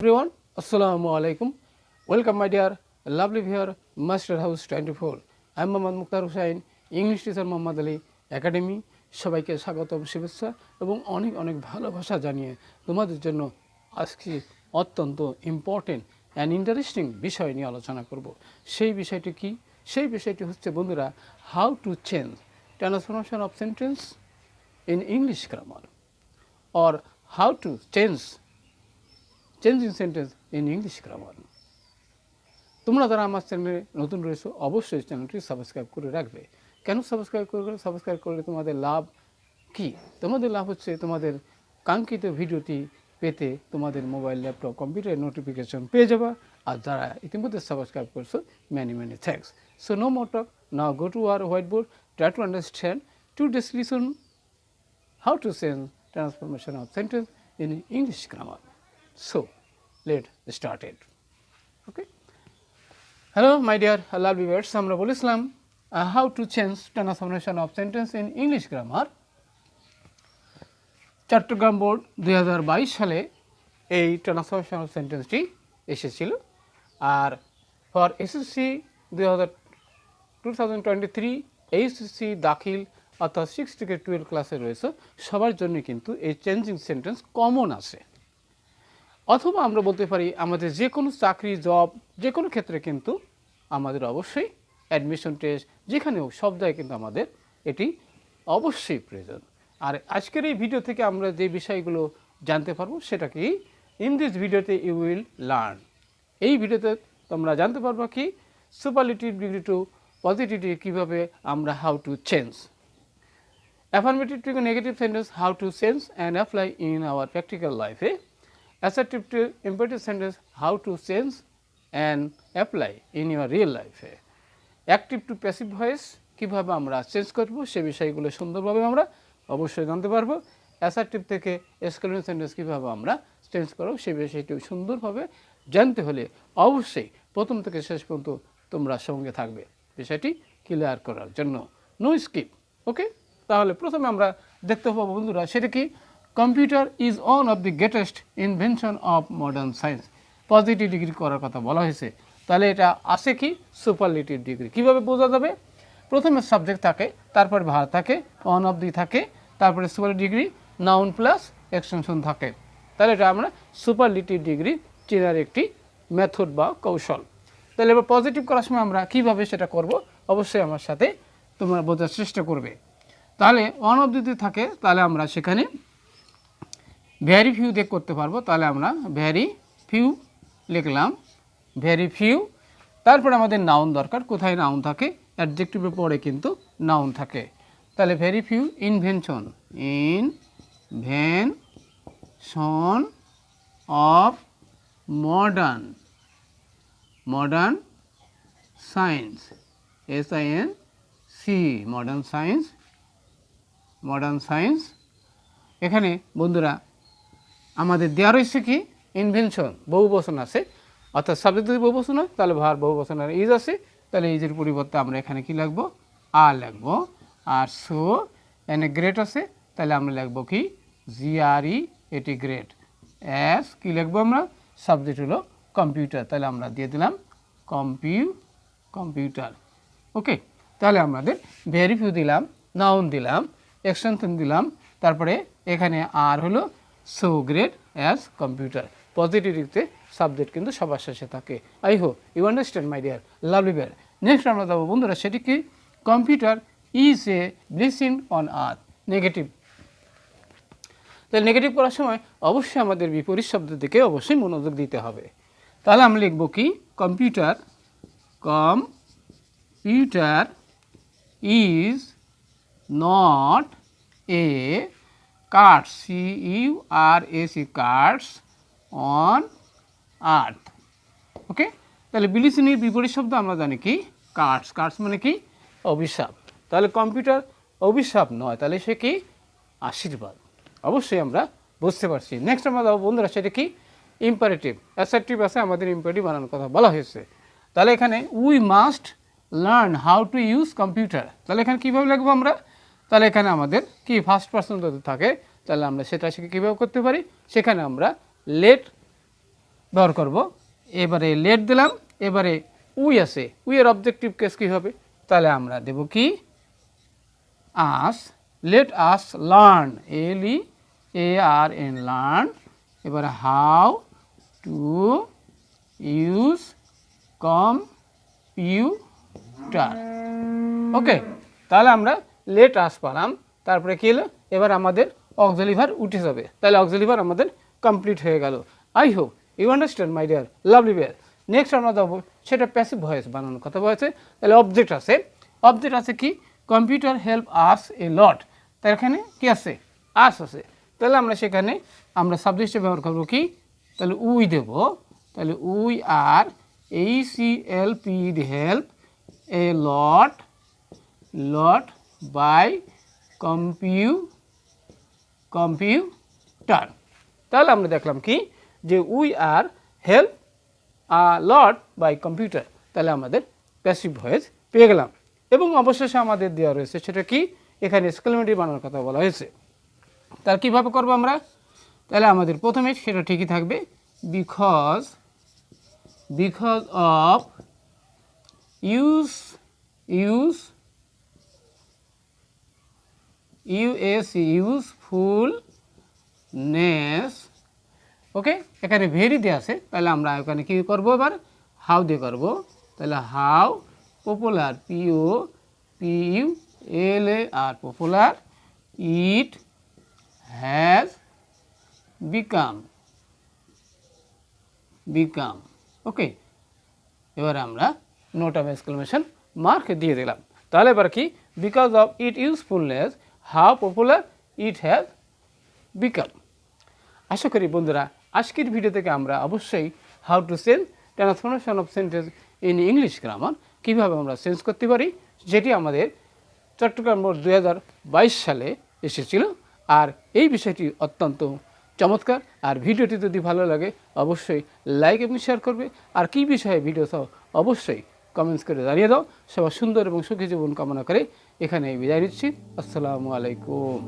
Everyone, Assalamu alaikum. Welcome my dear lovely viewer, Master House 24. I am Mohammad Mukhtar Hussain, English teacher Mohammad Ali Academy. সবাইকে স্বাগতম শুভেচ্ছা এবং অনেক অনেক ভালোবাসা জানিয়ে তোমাদের জন্য আজকে অত্যন্ত ইম্পর্টেন্ট অ্যান্ড ইন্টারেস্টিং বিষয় নিয়ে আলোচনা করব। সেই বিষয়টি কি? সেই বিষয়টি হচ্ছে বন্ধুরা, how to change transformation of sentence in English grammar or how to changing sentence in English grammar. তোমরা যারা আমার চ্যানেলে নতুন রয়েছো অবশ্যই চ্যানেলটি সাবস্ক্রাইব করে রাখবে। কেন সাবস্ক্রাইব করবে? সাবস্ক্রাইব করলে তোমাদের লাভ কি? তোমাদের লাভ হচ্ছে তোমাদের কাঙ্ক্ষিত ভিডিওটি পেতে তোমাদের মোবাইল, ল্যাপটপ, কম্পিউটার নোটিফিকেশন পেয়ে যাবা। আর যারা ইতিমধ্যে সাবস্ক্রাইব করছো, many thanks. So no more talk, now go to our whiteboard, try to understand today's lesson how to change transformation of sentence in English grammar. So, let's start it. Okay. Hello, my dear lovely viewers. আমরা বলেছিলাম how to change transformation of sentence in English grammar. Chattogram board 2022 সালে এই transformation of সেন্টেন্সটি এসেছিল। আর for SSC 2023 HSC দাখিল অর্থাৎ 6 থেকে 12 ক্লাসে রয়েছে সবার জন্য কিন্তু এই চেঞ্জিং সেন্টেন্স কমন আছে। অথবা আমরা বলতে পারি আমাদের যে কোনো চাকরি, জব, যে কোনো ক্ষেত্রে কিন্তু আমাদের অবশ্যই অ্যাডমিশন টেস্ট যেখানে হোক সব জায়গায় কিন্তু আমাদের এটি অবশ্যই প্রয়োজন। আর আজকের এই ভিডিও থেকে আমরা যে বিষয়গুলো জানতে পারবো সেটা কি, ইন দিস ভিডিওতে ইউ উইল লার্ন। এই ভিডিওতে তোমরা জানতে পারবো কি superlative degree to positive degree কীভাবে আমরা how to change, Affirmative to negative sentence, how to sense and apply in our practical life. Assertive to imperative sentence, how to sense and apply in your real life. Active to passive voice, কীভাবে আমরা change করব সে বিষয়গুলো সুন্দরভাবে আমরা অবশ্যই জানতে পারবো। Assertive থেকে এক্সক্লেমেটরি সেন্টেন্স কীভাবে আমরা চেঞ্জ করব সে বিষয়টি সুন্দরভাবে জানতে হলে অবশ্যই প্রথম থেকে শেষ পর্যন্ত তোমরা সঙ্গে থাকবে বিষয়টি ক্লিয়ার করার জন্য। No skip. ওকে, তাহলে প্রথমে আমরা দেখতে পাবো বন্ধুরা, সেটা কি, computer is one of the greatest invention of modern science. Positive degree করার কথা বলা হয়েছে, তাহলে এটা আছে কি সুপারলেটিভ ডিগ্রি। কীভাবে বোঝা যাবে? প্রথমে সাবজেক্ট থাকে, তারপরে ভার্ব থাকে, ওয়ান অফ দি থাকে, তারপরে superlative degree noun plus extension থাকে। তাহলে এটা আমরা সুপারলেটিভ ডিগ্রি চেনার একটি মেথড বা কৌশল। তাহলে এবার পজিটিভ করার সময় আমরা কীভাবে সেটা করব অবশ্যই আমার সাথে তোমরা বোঝার চেষ্টা করবে। তাহলে ওয়ান অফ দিতে থাকে, তাহলে আমরা সেখানে ভেরি ফিউ দিয়ে করতে পারবো। তাহলে আমরা ভেরি ফিউ লিখলাম, ভেরি ফিউ। তারপরে আমাদের নাউন দরকার, কোথায় নাউন থাকে? অ্যাডজেক্টিভের পরে কিন্তু নাউন থাকে। তাহলে very few invention, invention of modern science, SINC, modern science. এখানে বন্ধুরা আমাদের দেওয়া রয়েছে কি ইনভেনশন, বহু বচন আছে, অর্থাৎ সাবজেক্ট যদি বহু বচন হয় তাহলে ভার বহু বচন আর ইজ আছে। তাহলে ইজের পরিবর্তে আমরা এখানে কি লিখবো? আর লিখবো। আর সো এনে গ্রেট আছে, তাহলে আমরা লিখবো কি GRE, এটি গ্রেট। অ্যাস কি লিখবো আমরা? সাবজেক্ট হলো কম্পিউটার, তাহলে আমরা দিয়ে দিলাম কম্পিউটার। ওকে, তাহলে আমাদের ভেরি ফিউ দিলাম, নাউন দিলাম, এক্সটেনশন দিলাম, তারপরে এখানে আর হলো সো গ্রেট অ্যাজ কম্পিউটার। পজিটিভিতে সাবজেক্ট কিন্তু সবার শেষে থাকে। I hope you understand my dear lovely bear. Next আমরা যাবো বন্ধুরা, সেটি কি, computer is a blessing on earth, negative. তাহলে নেগেটিভ করার সময় অবশ্যই আমাদের বিপরীত শব্দের দিকে অবশ্যই মনোযোগ দিতে হবে। তাহলে আমরা লিখবো কি computer is not a card, CURAC, cards on earth. ওকে, তাহলে বিলিসিনির বিপরীত শব্দ আমরা জানি কি কার্ডস মানে কি অভিশাপ। তাহলে কম্পিউটার অভিশাপ নয়, তাহলে সে কি আশীর্বাদ। অবশ্যই আমরা বুঝতে পারছি। নেক্সট আমরা যাবো বন্ধুরা, সেটা কি ইম্পারেটিভ। অ্যাসার্টিভ আছে, আমাদের ইম্পারেটিভ বানানোর কথা বলা হয়েছে। তাহলে এখানে we must learn how to use computer. তাহলে এখানে কীভাবে লিখবো আমরা? তাহলে এখানে আমাদের কি ফার্স্ট পারসন যদি থাকে তাহলে আমরা সেটা শিখে কীভাবে করতে পারি? সেখানে আমরা লেট ব্যবহার করব। এবারে লেট দিলাম, এবারে উই আছে, উইয়ের অবজেক্টিভ কেস কী হবে, তাহলে আমরা দেব কি us, let us learn, LEARN learn, এবারে how to use computer. Okay, তাহলে আমরা লেট আস পালাম, তারপরে কী হলো, এবার আমাদের অক্সিলারি ভার্ব উঠে যাবে, তাহলে অক্সিলারি ভার্ব আমাদের কমপ্লিট হয়ে গেল। I hope you understand my dear lovely bear. Next আমরা যাবো, সেটা প্যাসিভ ভয়েস বানানোর কথা বলেছে, তাহলে অবজেক্ট আছে, অবজেক্ট আছে কি কম্পিউটার হেল্প আস এ লট, তার এখানে কি আছে আস আছে, তাহলে আমরা সেখানে আমরা সাবজেক্টে ব্যবহার করবো কি, তাহলে উই দেব, তাহলে we are HELP help a lot by computer. তাহলে আমরা দেখলাম কি যে we are help lot by computer, তাহলে আমাদের প্যাসিভ ভয়েস পেয়ে গেলাম। এবং অবশেষে আমাদের দেওয়া রয়েছে সেটা কি, এখানে এক্সক্লেমেটরি বানানোর কথা বলা হয়েছে, তার কীভাবে করবো আমরা, তাহলে আমাদের প্রথমে সেটা ঠিকই থাকবে, বিকজ অফ ইউজফুলনেস। ওকে, এখানে ভেরি দিয়ে আছে, তাহলে আমরা এখানে কী করবো, এবার হাউ দিয়ে করবো, তাহলে how popular PULAR popular it has become. Okay, এবার আমরা নোট অফ এক্সক্লেমেশন মার্ক দিয়ে দিলাম। তাহলে এবার কি, because of it usefulness how popular it has become. আশা করি বন্ধুরা আজকের ভিডিও থেকে আমরা অবশ্যই how to change transformation of sentence in English grammar কীভাবে আমরা চেঞ্জ করতে পারি, যেটি আমাদের চট্টগ্রাম বোর্ড 2022 সালে এসেছিল। আর এই বিষয়টি অত্যন্ত চমৎকার। আর ভিডিওটি যদি ভালো লাগে অবশ্যই লাইক এবং শেয়ার করবে। আর কী বিষয়ে ভিডিও চাও অবশ্যই কমেন্টস করে জানিয়ে দাও। সবার সুন্দর এবং সুখী জীবন কামনা করে এখানে বিদায় নিচ্ছি। আসসালামু আলাইকুম।